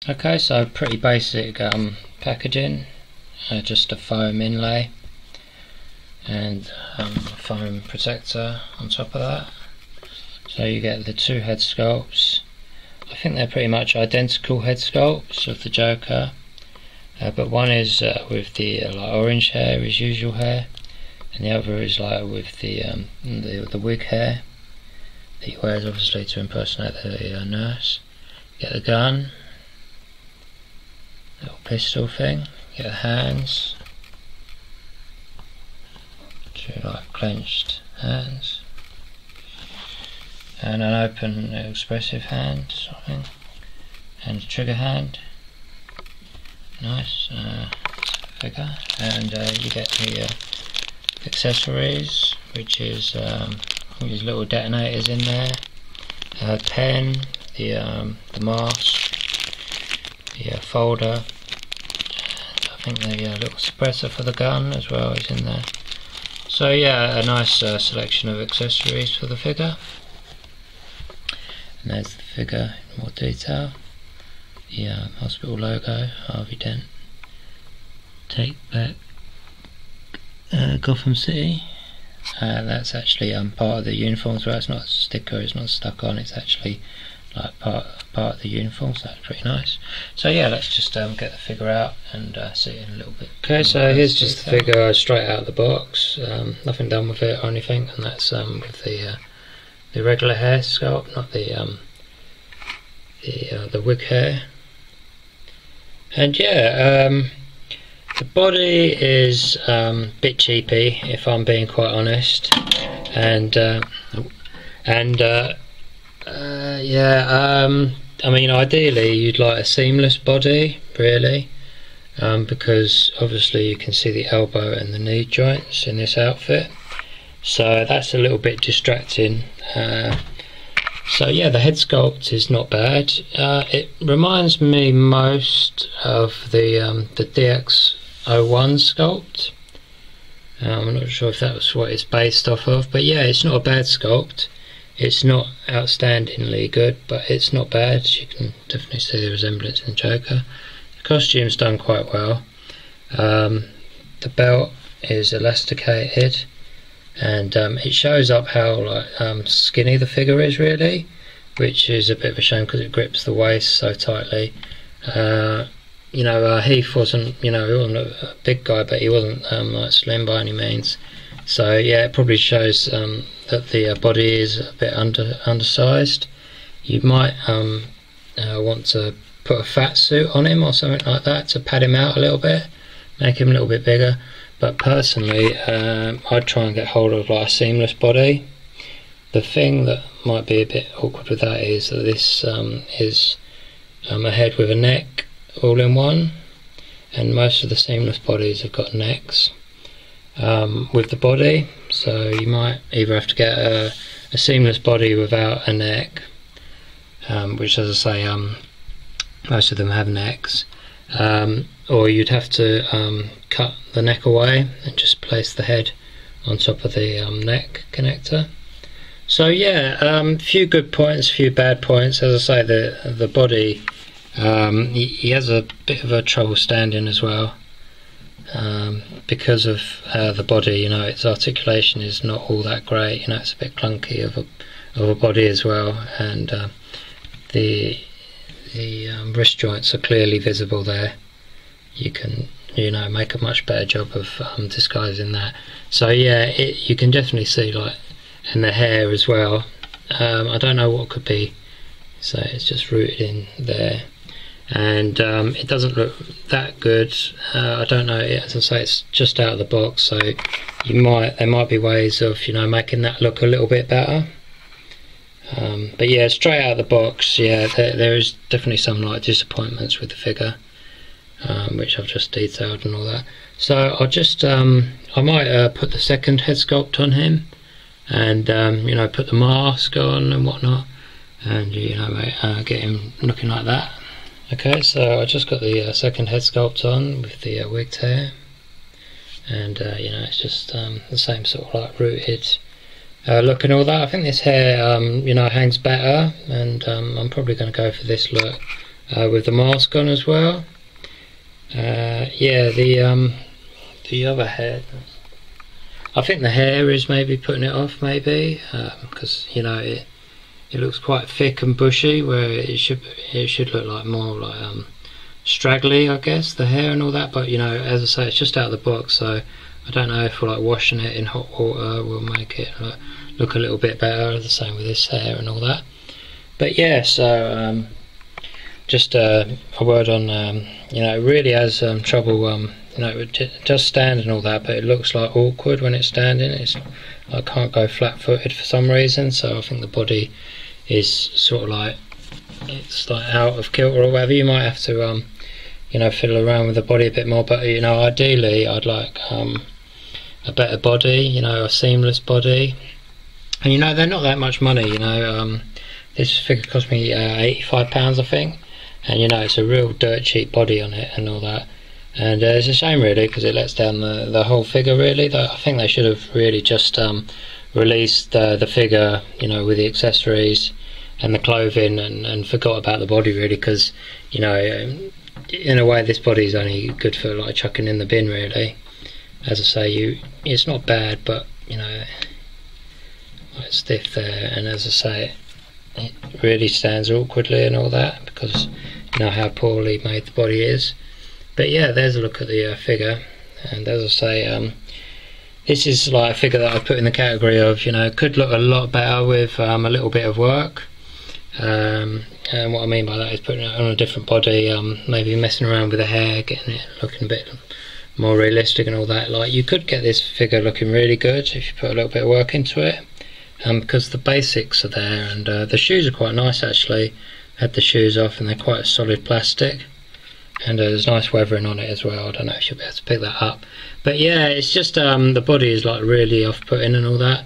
Okay, so pretty basic packaging, just a foam inlay and a foam protector on top of that. So you get the two head sculpts. I think they're pretty much identical head sculpts of the Joker, but one is with the like orange hair, his usual hair, and the other is like with the wig hair that he wears, obviously to impersonate the nurse. Get the gun, little pistol thing. Get the hands, two like clenched hands, and an open expressive hand, something, and a trigger hand. Nice figure. And you get the accessories, which is these little detonators in there, pen, the mask, the folder, and I think the little suppressor for the gun as well is in there. So yeah, a nice selection of accessories for the figure. And there's the figure in more detail. The hospital logo, Harvey Dent. Take back Gotham City. That's actually part of the uniform as well. It's not a sticker, it's not stuck on, it's actually like part of the uniform, so that's pretty nice. So yeah, let's just get the figure out and see it in a little bit. Okay, so here's just the figure straight out of the box, nothing done with it or anything, and that's with the regular hair sculpt, not the wig hair. And yeah, the body is a bit cheapy, if I'm being quite honest, and I mean, ideally you'd like a seamless body, really, because obviously you can see the elbow and the knee joints in this outfit, so that's a little bit distracting. So yeah, the head sculpt is not bad. It reminds me most of the DX01 sculpt. I'm not sure if that was what it's based off of, but yeah, it's not a bad sculpt. It's not outstandingly good, but it's not bad. You can definitely see the resemblance in the Joker. The costume's done quite well. The belt is elasticated, and it shows up how skinny the figure is, really, which is a bit of a shame because it grips the waist so tightly. You know, Heath wasn't, he wasn't a big guy, but he wasn't like slim by any means. So yeah, it probably shows that the body is a bit undersized. You might want to put a fat suit on him or something like that to pad him out a little bit, make him a little bit bigger. But personally, I'd try and get hold of like a seamless body. The thing that might be a bit awkward with that is that this is a head with a neck all in one, and most of the seamless bodies have got necks with the body, so you might either have to get a seamless body without a neck, which, as I say, most of them have necks, or you'd have to cut the neck away and just place the head on top of the neck connector. So yeah, a few good points, a few bad points. As I say, the body, he has a bit of a trouble standing as well, because of the body. Its articulation is not all that great. It's a bit clunky of a body as well, and the wrist joints are clearly visible there. You can make a much better job of disguising that. So yeah, you can definitely see, and the hair as well. I don't know what could be, so it's just rooted in there, and it doesn't look that good. I don't know, as I say, it's just out of the box, so there might be ways of making that look a little bit better. But yeah, straight out of the box, yeah, there is definitely some disappointments with the figure, which I've just detailed and all that. So I'll just I might put the second head sculpt on him, and put the mask on and whatnot, and get him looking like that. Okay, so I just got the second head sculpt on with the wigged hair, and it's just the same sort of rooted look and all that. I think this hair hangs better, and I'm probably going to go for this look with the mask on as well. Yeah, the other hair, I think the hair is maybe putting it off, maybe because you know it looks quite thick and bushy, where it should look like more like straggly, I guess, the hair and all that. But you know, as I say, it's just out of the box, so I don't know if like washing it in hot water will make it look a little bit better. The same with this hair and all that. But yeah, so just a word on you know, it really has trouble. You know, it does stand and all that, but it looks like awkward when it's standing. I can't go flat-footed for some reason, so I think the body is sort of like, it's like out of kilter or whatever. You might have to you know, fiddle around with the body a bit more, but you know, ideally I'd like a better body, you know, a seamless body. And you know, they're not that much money, you know. This figure cost me £85, I think, and you know, it's a real dirt cheap body on it and all that. And it's a shame really, because it lets down the whole figure really. I think they should have really just released the figure, you know, with the accessories and the clothing, and forgot about the body really, because you know, in a way this body is only good for like chucking in the bin really. As I say, it's not bad, but you know, it's stiff there, and as I say, it really stands awkwardly and all that, because you know how poorly made the body is. But yeah, there's a look at the figure, and as I say, this is like a figure that I put in the category of, you know, could look a lot better with a little bit of work. And what I mean by that is putting it on a different body, maybe messing around with the hair, getting it looking a bit more realistic and all that. Like, you could get this figure looking really good if you put a little bit of work into it, because the basics are there, and the shoes are quite nice actually. I had the shoes off and they're quite a solid plastic. And there's nice weathering on it as well. I don't know if you'll be able to pick that up, but yeah, it's just the body is like really off-putting and all that.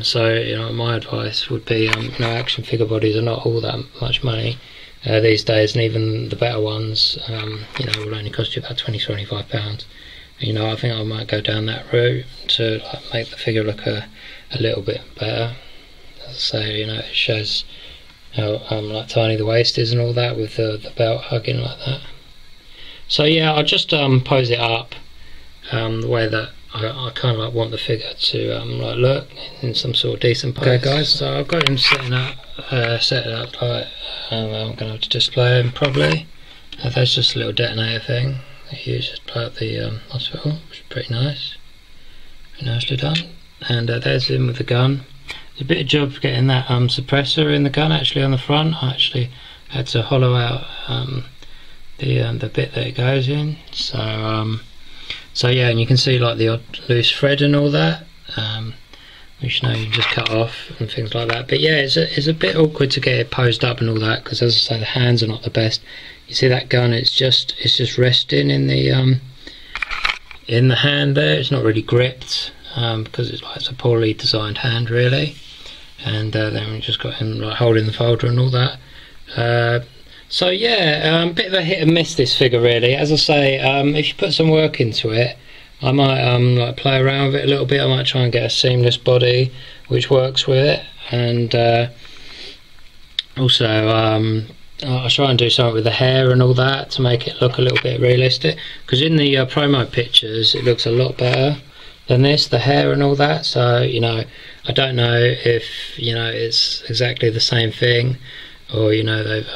So you know, my advice would be, you know, action figure bodies are not all that much money these days, and even the better ones, you know, will only cost you about £20–25. You know, I think I might go down that route to like make the figure look a little bit better. As I say, you know, it shows how like tiny the waist is and all that, with the belt hugging like that. So yeah, I'll just pose it up the way that I kind of like want the figure to like look in some sort of decent pose. Okay guys, so I've got him set it up like I'm going to have to display him probably. That's just a little detonator thing that you use to play up the hospital, which is pretty nice. Very nicely done. And there's him with the gun. There's a bit of job getting that suppressor in the gun actually on the front. I actually had to hollow out the bit that it goes in. So yeah, and you can see like the odd loose thread and all that, which you know you can just cut off and things like that. But yeah, it's a bit awkward to get it posed up and all that, because as I say, the hands are not the best. You see that gun? It's just resting in the hand there. It's not really gripped because it's a poorly designed hand really. And then we just got him like holding the folder and all that. So yeah, a bit of a hit and miss this figure really. As I say, if you put some work into it, I might like play around with it a little bit. I might try and get a seamless body which works with it, and also I'll try and do something with the hair and all that to make it look a little bit realistic, because in the promo pictures it looks a lot better than this, the hair and all that. So you know, I don't know if you know it's exactly the same thing, or you know they've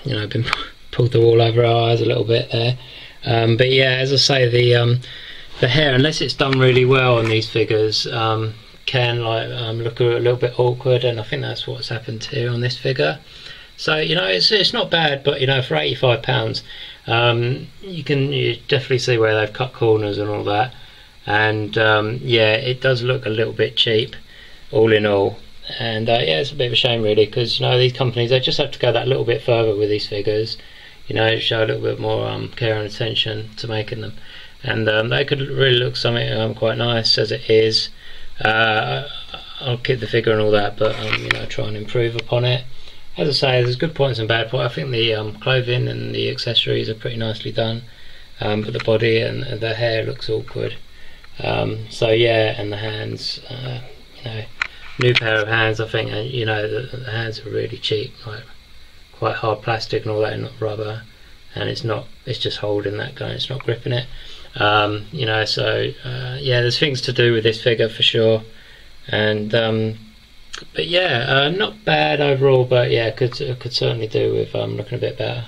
you know been pulled the wool over our eyes a little bit there. But yeah, as I say, the hair, unless it's done really well on these figures, can like look a little bit awkward, and I think that's what's happened here on this figure. So you know, it's not bad, but you know, for £85, you definitely see where they've cut corners and all that, and yeah, it does look a little bit cheap, all in all. And yeah, it's a bit of a shame really, because you know, these companies, they just have to go that little bit further with these figures, you know, show a little bit more care and attention to making them, and they could really look something quite nice as it is. I'll keep the figure and all that, but you know, try and improve upon it. As I say, there's good points and bad points. I think the clothing and the accessories are pretty nicely done, but the body and the hair looks awkward. So yeah, and the hands, you know, new pair of hands, I think, and you know, the hands are really cheap, like quite hard plastic and all that, and not rubber, and it's just holding that gun, it's not gripping it. You know, so yeah, there's things to do with this figure for sure. And but yeah, not bad overall, but yeah, could certainly do with looking a bit better.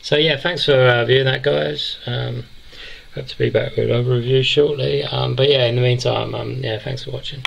So yeah, thanks for viewing that, guys. Hope to be back with another review shortly. But yeah, in the meantime, yeah, thanks for watching.